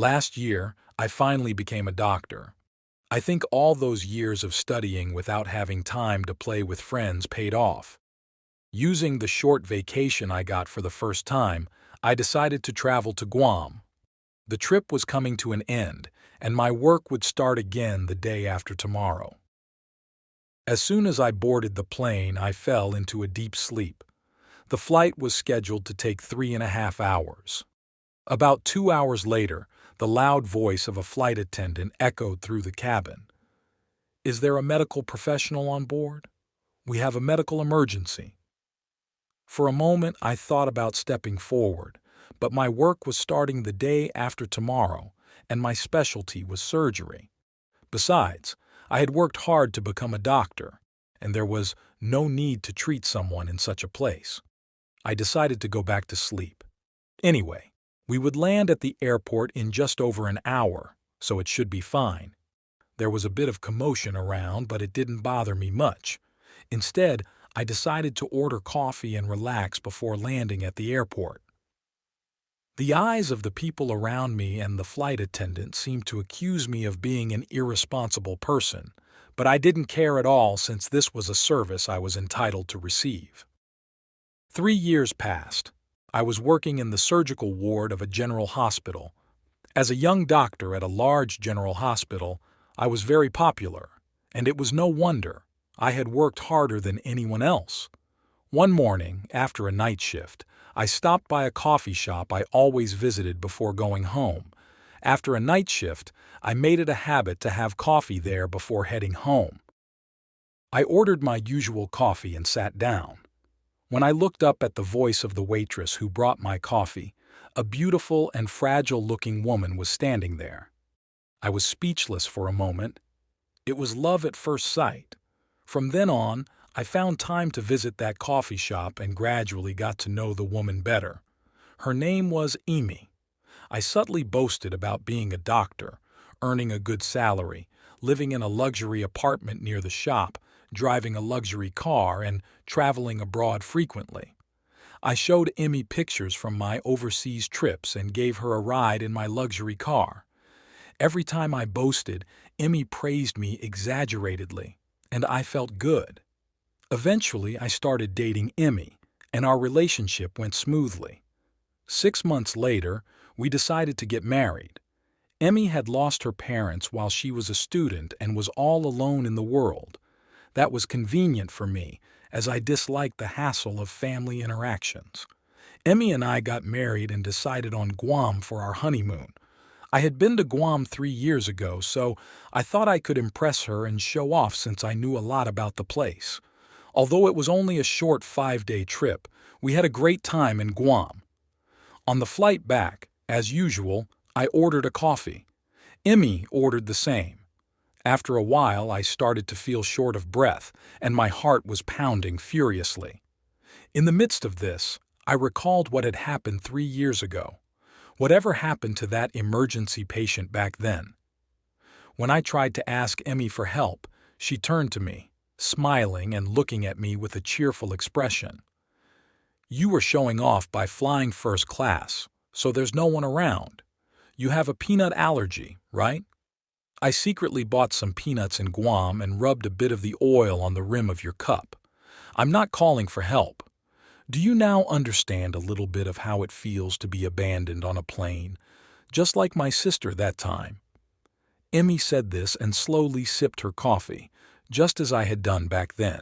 Last year, I finally became a doctor. I think all those years of studying without having time to play with friends paid off. Using the short vacation I got for the first time, I decided to travel to Guam. The trip was coming to an end, and my work would start again the day after tomorrow. As soon as I boarded the plane, I fell into a deep sleep. The flight was scheduled to take 3.5 hours. About 2 hours later, the loud voice of a flight attendant echoed through the cabin. "Is there a medical professional on board? We have a medical emergency." For a moment, I thought about stepping forward, but my work was starting the day after tomorrow, and my specialty was surgery. Besides, I had worked hard to become a doctor, and there was no need to treat someone in such a place. I decided to go back to sleep. Anyway, we would land at the airport in just over an hour, so it should be fine. There was a bit of commotion around, but it didn't bother me much. Instead, I decided to order coffee and relax before landing at the airport. The eyes of the people around me and the flight attendant seemed to accuse me of being an irresponsible person, but I didn't care at all since this was a service I was entitled to receive. 3 years passed. I was working in the surgical ward of a general hospital. As a young doctor at a large general hospital, I was very popular, and it was no wonder. I had worked harder than anyone else. One morning, after a night shift, I stopped by a coffee shop I always visited before going home. After a night shift, I made it a habit to have coffee there before heading home. I ordered my usual coffee and sat down. When I looked up at the voice of the waitress who brought my coffee, a beautiful and fragile-looking woman was standing there. I was speechless for a moment. It was love at first sight. From then on, I found time to visit that coffee shop and gradually got to know the woman better. Her name was Amy. I subtly boasted about being a doctor, earning a good salary, living in a luxury apartment near the shop, driving a luxury car, and traveling abroad frequently. I showed Emmy pictures from my overseas trips and gave her a ride in my luxury car. Every time I boasted, Emmy praised me exaggeratedly, and I felt good. Eventually, I started dating Emmy, and our relationship went smoothly. 6 months later, we decided to get married. Emmy had lost her parents while she was a student and was all alone in the world. That was convenient for me, as I disliked the hassle of family interactions. Emmy and I got married and decided on Guam for our honeymoon. I had been to Guam 3 years ago, so I thought I could impress her and show off since I knew a lot about the place. Although it was only a short 5-day trip, we had a great time in Guam. On the flight back, as usual, I ordered a coffee. Emmy ordered the same. After a while, I started to feel short of breath, and my heart was pounding furiously. In the midst of this, I recalled what had happened 3 years ago. Whatever happened to that emergency patient back then? When I tried to ask Emmy for help, she turned to me, smiling and looking at me with a cheerful expression. "You were showing off by flying first class, so there's no one around. You have a peanut allergy, right? I secretly bought some peanuts in Guam and rubbed a bit of the oil on the rim of your cup. I'm not calling for help. Do you now understand a little bit of how it feels to be abandoned on a plane, just like my sister that time?" Emmy said this and slowly sipped her coffee, just as I had done back then.